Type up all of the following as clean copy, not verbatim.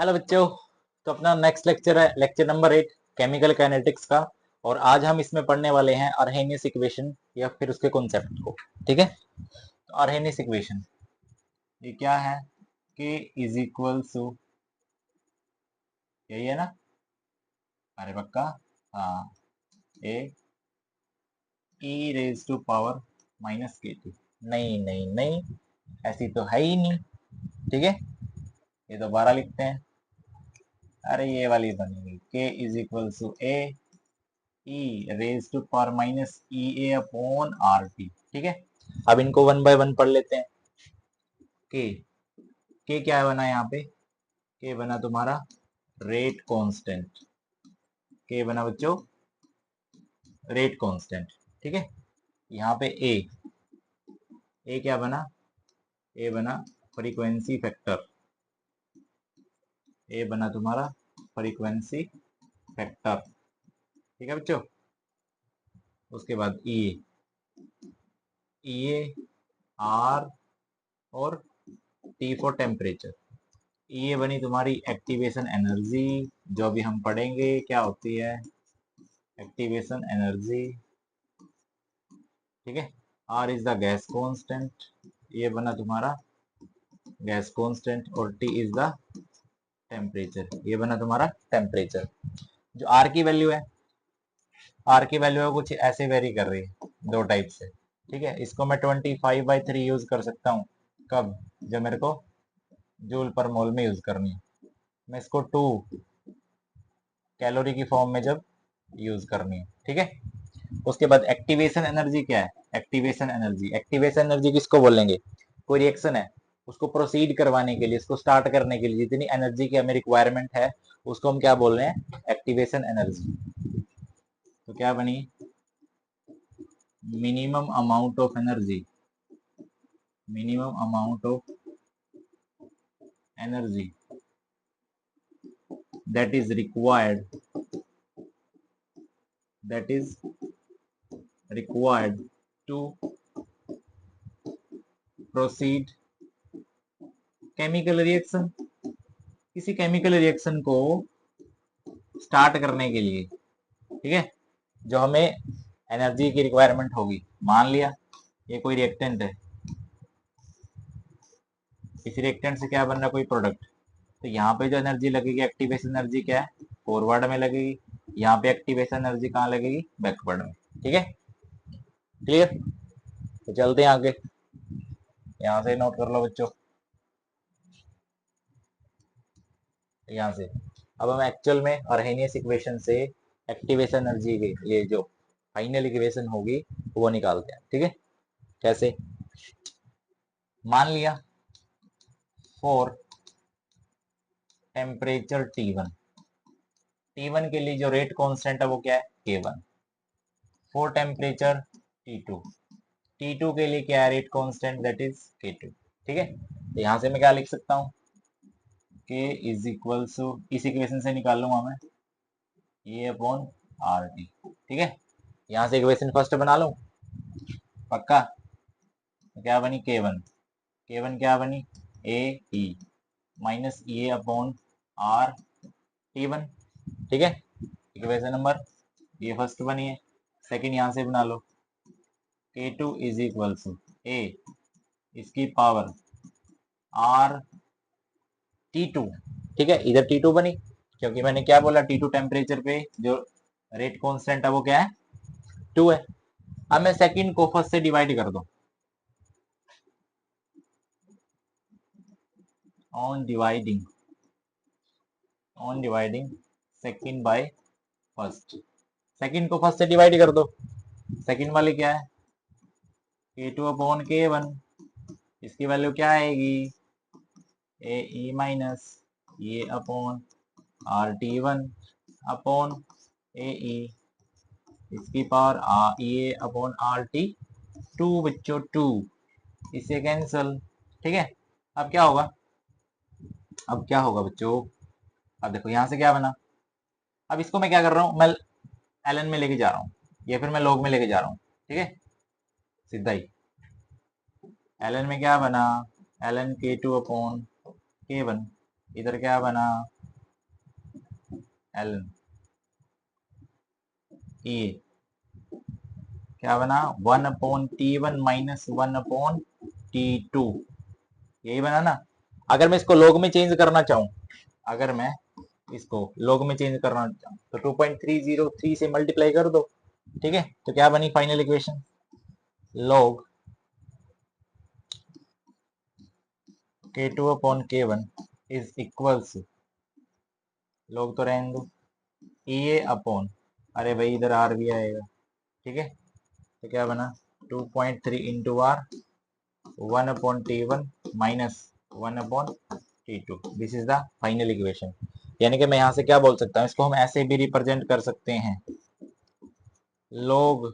Hello बच्चों। तो अपना नेक्स्ट लेक्चर है लेक्चर नंबर 8 केमिकल काइनेटिक्स का। और आज हम इसमें पढ़ने वाले हैं अर्हेनियस इक्वेशन या फिर उसके कॉन्सेप्ट को। ठीक है, तो अर्हेनियस इक्वेशन ये क्या है? के इज इक्वल टू, यही है ना? अरे पक्का। हाँ, ए E raise to power minus के टी। नहीं नहीं नहीं, ऐसी तो है ही नहीं। ठीक है, ये तो 12 लिखते हैं। अरे ये वाली बनेगी K is equal to A E raise to power minus E A upon R T. ठीक है, अब इनको वन बाय वन पढ़ लेते हैं। के क्या बना यहाँ पे? के बना तुम्हारा रेट कांस्टेंट। के बना बच्चों रेट कांस्टेंट। ठीक है, यहाँ पे ए क्या बना? ए बना फ्रीक्वेंसी फैक्टर। ए बना तुम्हारा फ्रीक्वेंसी फैक्टर। ठीक है बच्चों, उसके बाद ई आर और टी फॉर टेम्परेचर। ये बनी तुम्हारी एक्टिवेशन एनर्जी, जो अभी हम पढ़ेंगे क्या होती है एक्टिवेशन एनर्जी। ठीक है, R is the gas constant, ये बना तुम्हारा गैस कांस्टेंट, और टी इज द टेम्परेचर, ये बना तुम्हारा टेम्परेचर। जो आर की वैल्यू है, आर की वैल्यू है कुछ ऐसे वेरी कर रही है दो टाइप से। ठीक है, इसको मैं 25/3 यूज कर सकता हूँ। कब? जब मेरे को जूल पर मोल में यूज करनी है। मैं इसको 2 कैलोरी की फॉर्म में जब यूज करनी है। ठीक है, उसके बाद एक्टिवेशन एनर्जी क्या है? एक्टिवेशन एनर्जी किसको बोलेंगे? कोई रिएक्शन है, उसको प्रोसीड करवाने के लिए, उसको स्टार्ट करने के लिए जितनी एनर्जी की हमें रिक्वायरमेंट है, उसको हम क्या बोल रहे हैं? Activation energy. तो क्या बनी? Minimum amount of energy, minimum amount of energy that is required, that is required to proceed chemical reaction. किसी केमिकल रिएक्शन को स्टार्ट करने के लिए, ठीक है, जो हमें एनर्जी की रिक्वायरमेंट होगी। मान लिया ये कोई रिएक्टेंट है, इस रिएक्टेंट से क्या बन रहा है? कोई प्रोडक्ट। तो यहाँ पे जो एनर्जी लगेगी, एक्टिवेशन एनर्जी क्या है? फॉरवर्ड में लगेगी। यहाँ पे एक्टिवेशन एनर्जी कहाँ लगेगी? बैकवर्ड में। ठीक है, क्लियर? तो चलते हैं आगे, यहाँ से नोट कर लो बच्चों, यहाँ से। अब हम एक्चुअल में अर्हेनियस इक्वेशन से एक्टिवेशन एनर्जी के लिए जो फाइनल इक्वेशन होगी वो निकालते हैं। ठीक है, कैसे? मान लिया फॉर टेम्परेचर T1, T1 के लिए जो रेट कांस्टेंट है वो क्या है? K1। For temperature T2, T2 के लिए क्या है rate constant? That is K2। ठीक है, तो यहाँ से मैं क्या लिख सकता हूँ? K इज इक्वल टू, इस इक्वेशन से निकाल लूंगा मैं, ये अपॉन आर टी। ठीक है, यहाँ से इक्वेशन फर्स्ट बना लूं, पक्का? तो क्या बनी? K1, K1 क्या बनी? A E minus E upon R T1। ठीक है, इक्वेशन नंबर ये फर्स्ट बनी है। सेकंड यहाँ से बना लो, K2 इज इक्वल टू ए, इसकी पावर आर T2। ठीक है, इधर T2 बनी, क्योंकि मैंने क्या बोला? T2 टेम्परेचर पे जो रेट कांस्टेंट है वो क्या है? 2 है। अब मैं सेकंड को फर्स्ट से डिवाइड कर दो, on dividing, on dividing second by first. Second को फर्स्ट से डिवाइड कर दो, सेकंड वाली क्या है? K2 अपॉन K1, इसकी वैल्यू क्या आएगी? ए ई माइनस ये अपॉन आर T1 अपॉन ए ई, इसकी पावर ये अपॉन आर T2 बच्चों, 2, इससे कैंसल। ठीक है, अब क्या होगा? अब क्या होगा बच्चों? अब देखो यहाँ से क्या बना। अब इसको मैं क्या कर रहा हूँ? मैं एलन में लेके जा रहा हूँ, या फिर मैं लॉग में लेके जा रहा हूँ। ठीक है, सीधा ही एलन में क्या बना? L N K2 upon K1। इधर क्या बना, ln e क्या बना, 1/T1 माइनस 1/T2, यही बना ना। अगर मैं इसको लॉग में चेंज करना चाहूं, अगर मैं इसको लॉग में चेंज करना चाहूं तो 2.303 से मल्टीप्लाई कर दो, ठीक है। तो क्या बनी final equation, log k2/k1 is equals, log तो रहने दो, ए अपॉन, अरे भाई इधर आर भी आएगा, ठीक है। तो क्या बना 2.3 into R 1/T1 minus 1/T2, this is the final equation. यानी कि मैं यहाँ से क्या बोल सकता हूँ, इसको हम ऐसे भी रिप्रेजेंट कर सकते हैं, log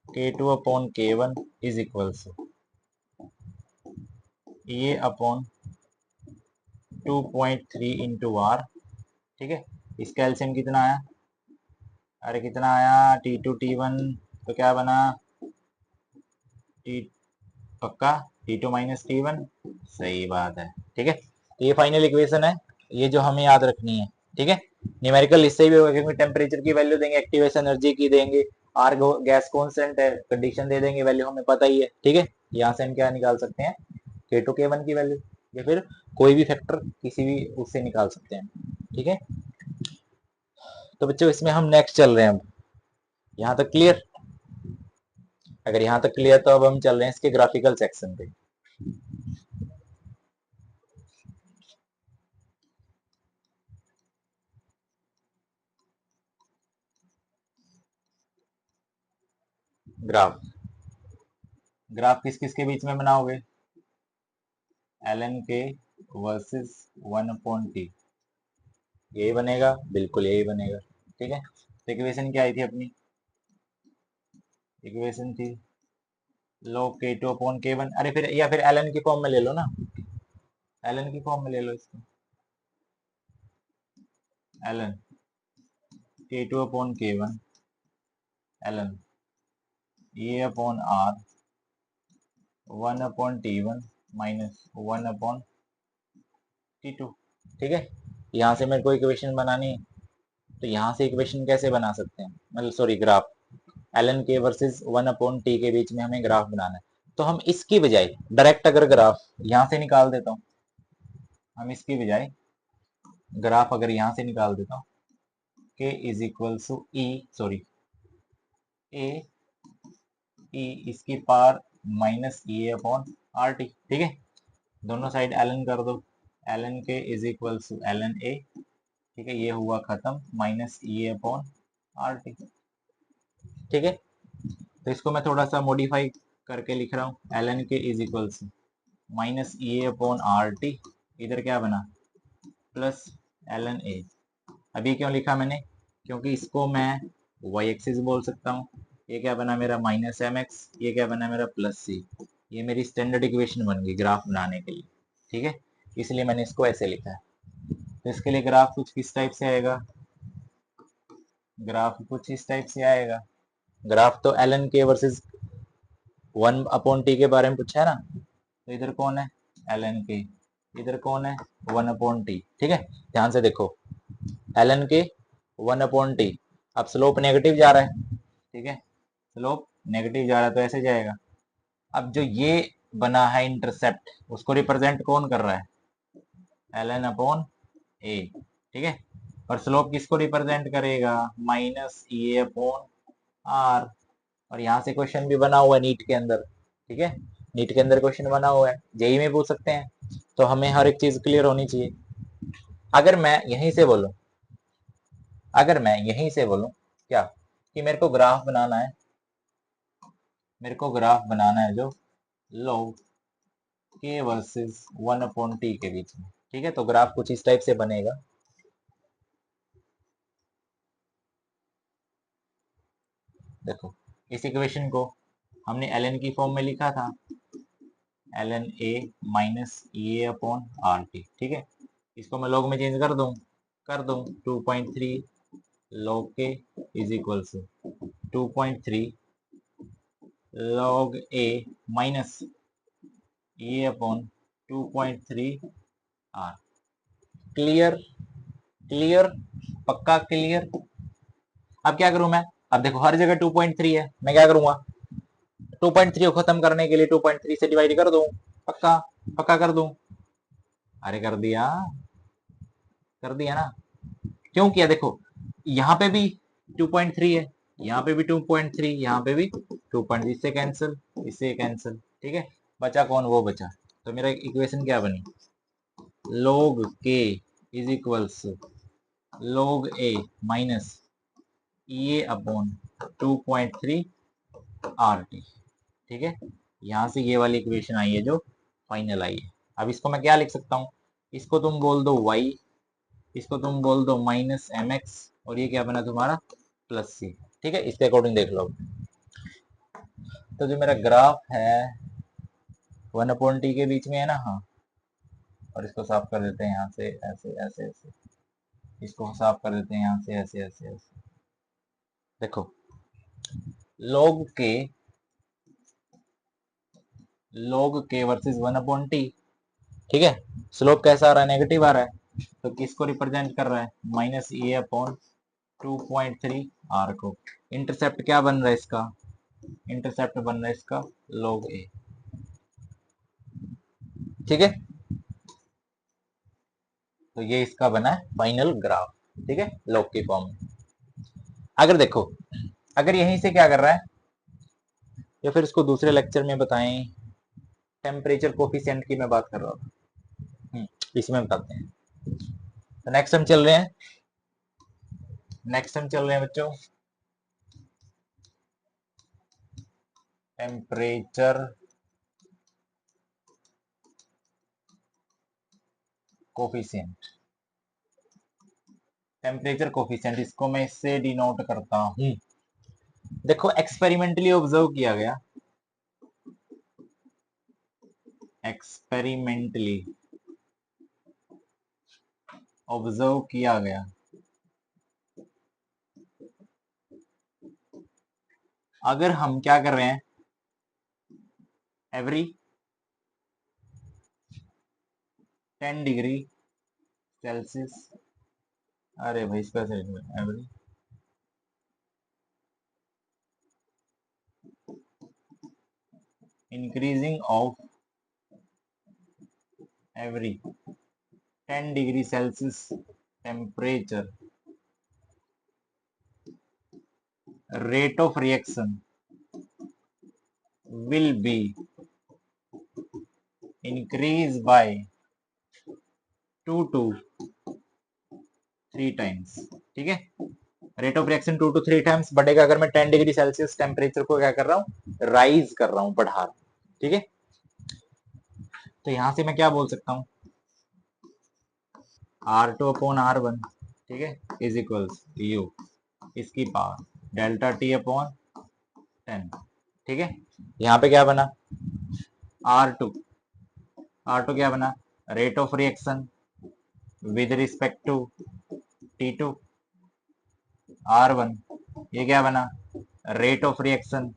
k2/k1 is equals A upon 2.3 into R, ठीक है। इसका एलसीएम कितना आया, अरे कितना आया, T2 T1, तो क्या बना टी, पक्का T2 माइनस T1, सही बात है, ठीक है। तो ये फाइनल इक्वेशन है, ये जो हमें याद रखनी है, ठीक है। न्यूमेरिकल इससे भी होगा क्योंकि टेम्परेचर की वैल्यू देंगे, एक्टिवेशन एनर्जी की देंगे, आर गैस कांस्टेंट है, कंडीशन दे देंगे, वैल्यू हमें पता ही है, ठीक है। यहाँ से हम क्या निकाल सकते हैं, K2 K1 की वैल्यू, या फिर कोई भी फैक्टर किसी भी उससे निकाल सकते हैं, ठीक है। तो बच्चों इसमें हम नेक्स्ट चल रहे हैं, अब यहाँ तक क्लियर, अगर यहाँ तक क्लियर तो अब हम चल रहे हैं इसके ग्राफिकल सेक्शन पे। ग्राफ, ग्राफ किस किस के बीच में बनाओगे, ln के वर्सेस 1/t, यही बनेगा, बिल्कुल यही बनेगा, ठीक है। तो इक्वेशन क्या आई थी अपनी, इक्वेशन थी log k2/k1, अरे फिर या फिर ln की फॉर्म में ले लो ना, ln की फॉर्म में ले लो इसको, ln k2/k1 ln A upon R 1/T1 minus 1/T2, ठीक है। यहाँ से मेरे को इक्वेशन बनानी है, तो यहाँ से इक्वेशन कैसे बना सकते हैं, मतलब सॉरी ग्राफ, ln के वर्सेस 1/t के बीच में हमें ग्राफ बनाना है। तो हम इसकी बजाय डायरेक्ट अगर ग्राफ यहाँ से निकाल देता हूँ, हम इसकी बजाय ग्राफ अगर यहाँ से निकाल देता हूँ, k is equal to E, sorry A E इसकी power minus E upon R T, ठीक है। दोनों साइड ln कर दो, ln K is equal to ln A, ठीक है, ये हुआ खत्म, minus E upon R T, ठीक है। तो इसको मैं थोड़ा सा मॉडिफाई करके लिख रहा हूँ, ln K is equal to minus E upon R T, इधर क्या बना प्लस ln ए। अभी क्यों लिखा मैंने, क्योंकि इसको मैं y एक्सिस बोल सकता हूँ, ये क्या बना मेरा माइनस एम एक्स, ये क्या बना मेरा प्लस सी, ये मेरी स्टैंडर्ड इक्वेशन बन गई ग्राफ बनाने के लिए, ठीक है। इसलिए मैंने इसको ऐसे लिखा है। तो इसके लिए ग्राफ कुछ किस टाइप से आएगा, ग्राफ कुछ इस टाइप से आएगा, ग्राफ तो ln के वर्सेस 1/t के बारे में पूछा है ना, तो इधर कौन है ln के, इधर कौन है 1/t, ठीक है। ध्यान से देखो, ln के 1/t, अब स्लोप नेगेटिव जा रहा है, ठीक है, स्लोप नेगेटिव जा रहा है तो ऐसे जाएगा। अब जो ये बना है इंटरसेप्ट, उसको रिप्रेजेंट कौन कर रहा है, ln/a, ठीक है। और स्लोप किसको रिप्रेजेंट करेगा, माइनस ई अपॉन आर। और यहाँ से क्वेश्चन भी बना हुआ है नीट के अंदर, ठीक है, नीट के अंदर क्वेश्चन बना हुआ है, जेई में पूछ सकते हैं, तो हमें हर एक चीज क्लियर होनी चाहिए। अगर मैं यहीं से बोलूं, अगर मैं यहीं से बोलूं क्या, कि मेरे को ग्राफ बनाना है, मेरे को ग्राफ बनाना है जो log k वर्सेस 1/t के बीच में, ठीक है। तो ग्राफ कुछ इस टाइप से बनेगा, देखो इस इक्वेशन को हमने ln की फॉर्म में लिखा था, ln a minus A upon R T, ठीक है। इसको मैं log में चेंज कर दूं 2.3 log K is equal to 2.3 log a minus A upon 2.3 R, clear, clear, पक्का क्लियर। अब क्या करूं मैं, अब देखो हर जगह 2.3 है, मैं क्या करूंगा 2.3 को खत्म करने के लिए 2.3 से डिवाइड कर दूं, पक्का, पक्का कर दूं। अरे कर दिया ना। क्यों किया, देखो यहाँ पे भी 2.3 है, यहाँ पे भी 2.3, यहाँ पे भी 2.3, इससे कैंसिल, इससे कैंसिल, ठीक है। बचा कौन, वो बचा। तो मेरा इक्वेशन क्या बनी, log k is equals log a minus A upon 2.3 are T, ठीक है। यहां से ये वाली इक्वेशन आई है जो फाइनल आई है। अब इसको मैं क्या लिख सकता हूँ, इसको तुम बोल दो y, इसको तुम बोल दो माइनस एम एक्स, और ये क्या बना तुम्हारा प्लस सी, ठीक है। इसके अकॉर्डिंग देख लो। तो जो मेरा ग्राफ है 1/t के बीच में है ना, हाँ। और इसको साफ कर देते हैं यहाँ से, ऐसे ऐसे ऐसे, इसको साफ कर देते हैं यहाँ से, ऐसे ऐसे ऐसे। देखो log k वर्सेस 1/t, ठीक है। स्लोप कैसा आ रहा है, नेगेटिव आ रहा है, तो किसको रिप्रेजेंट कर रहा है, माइनस ए अपॉन 2.3 आर को। इंटरसेप्ट क्या बन रहा है इसका, इंटरसेप्ट बन रहा है इसका log a, ठीक है। तो ये इसका बना है फाइनल ग्राफ, ठीक है, log के फॉर्म में। अगर देखो, अगर यहीं से क्या कर रहा है, या फिर इसको दूसरे लेक्चर में बताएं, टेम्परेचर कोफिशिएंट की मैं बात कर रहा हूँ, इसमें बताते हैं। तो नेक्स्ट हम चल रहे हैं, बच्चों, टेम्परेचर कोफिशिएंट। टेम्परेचर कोफिशिएंट, इसको मैं इससे डिनोट करता हूं। देखो एक्सपेरिमेंटली ऑब्जर्व किया गया, एक्सपेरिमेंटली ऑब्जर्व किया गया, अगर हम क्या कर रहे हैं, एवरी 10 डिग्री सेल्सियस, अरे भाई इसका every increasing of every 10 degree Celsius temperature, rate of reaction will be increased by 2 to 3 times, ठीक है। Rate of reaction 2 to 3 times बढ़ेगा अगर मैं 10 डिग्री सेल्सियस टेम्परेचर को क्या कर रहा हूँ, राइज कर रहा हूँ, बढ़ा रहा हूँ, ठीक है। तो यहां से मैं क्या बोल सकता हूँ, R2 अपॉन R1, ठीक है, इज इक्वल्स यू इसकी पावर डेल्टा टी अपॉन 10, ठीक है। यहाँ पे क्या बना, R2, R2 क्या बना, rate of reaction with respect to T2, R1 ये क्या बना, rate of reaction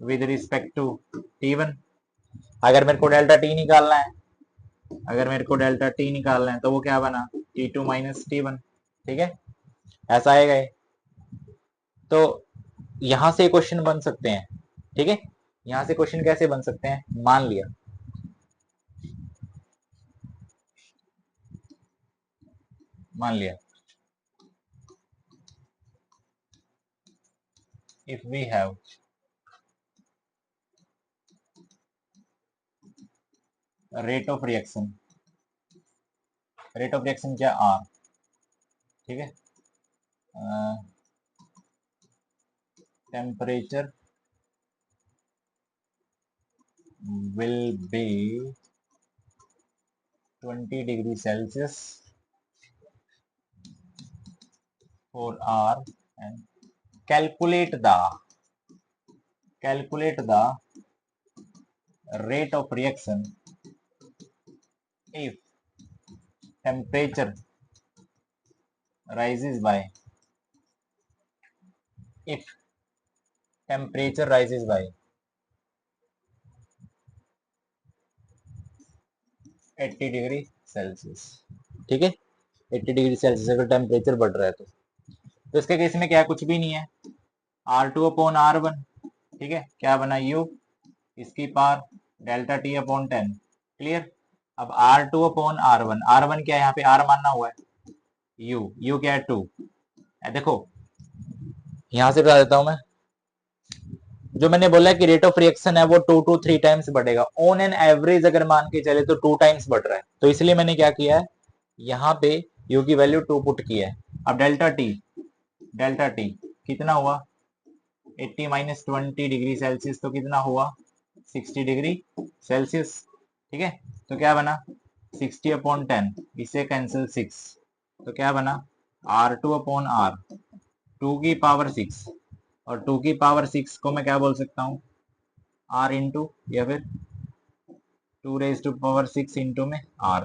with respect to T1। अगर मेरे को डेल्टा टी निकालना है, अगर मेरे को डेल्टा टी निकालना है तो वो क्या बना, T2 माइनस T1, ठीक है, ऐसा आएगा ये। तो यहां से क्वेश्चन बन सकते हैं, ठीक है। यहां से क्वेश्चन कैसे बन सकते हैं, मान लिया if we have rate of reaction, rate of reaction क्या R, ठीक है, temperature will be 20 degree Celsius for R and calculate the rate of reaction if temperature rises by, if temperature rises by 80 degree Celsius, ठीक है, 80 degree Celsius अगर temperature बढ़ रहा है तो इसके केस में क्या है, कुछ भी नहीं है, R2 अपॉन R1, ठीक है, क्या बना U इसकी power delta T upon 10, clear. अब R2 अपॉन R1, R1 क्या है, यहाँ पे R मानना हुआ है, U क्या है 2, देखो यहां से बता देता हूं मैं, जो मैंने बोला कि रेट ऑफ रिएक्शन है वो 2 to 3 टाइम्स बढ़ेगा, ऑन एन एवरेज अगर मान के चले तो 2 टाइम्स बढ़ रहा है, तो इसलिए मैंने क्या किया है, यहाँ पे U की वैल्यू 2 पुट किया है। अब डेल्टा टी कितना हुआ, 80 माइनस 20 डिग्री सेल्सियस तो कितना हुआ, 60 डिग्री सेल्सियस, ठीक है। तो क्या बना 60 अपॉन 10, इसे कैंसिल 6, तो क्या बना R2 अपॉन R, 2 की पावर 6, और 2 की पावर 6 को मैं क्या बोल सकता हूँ, R इंटू, या फिर 2 रेज टू पावर 6 इंटू में R,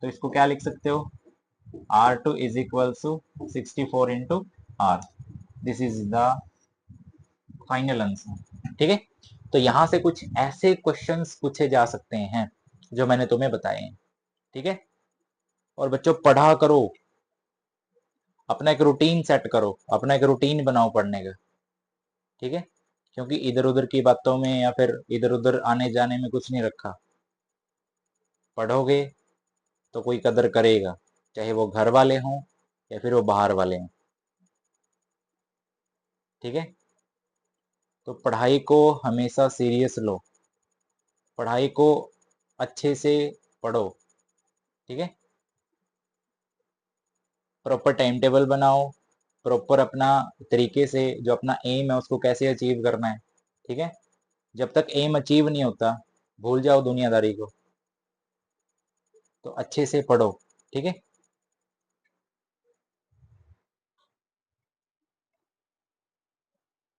तो इसको क्या लिख सकते हो, R2 is equal to 64 into R, this is the final answer, ठीक है। तो यहां से कुछ ऐसे क्वेश्चंस पूछे जा सकते हैं जो मैंने तुम्हें बताए हैं, ठीक है। और बच्चों पढ़ा करो, अपना एक रूटीन सेट करो, अपना एक रूटीन बनाओ पढ़ने का, ठीक है, क्योंकि इधर उधर की बातों में या फिर इधर उधर आने जाने में कुछ नहीं रखा। पढ़ोगे तो कोई कदर करेगा, चाहे वो घर वाले हों या फिर वो बाहर वाले हों, ठीक है। तो पढ़ाई को हमेशा सीरियस लो, पढ़ाई को अच्छे से पढ़ो, ठीक है। प्रॉपर टाइम टेबल बनाओ, प्रॉपर अपना तरीके से जो अपना एम है उसको कैसे अचीव करना है, ठीक है। जब तक एम अचीव नहीं होता भूल जाओ दुनियादारी को, तो अच्छे से पढ़ो, ठीक है।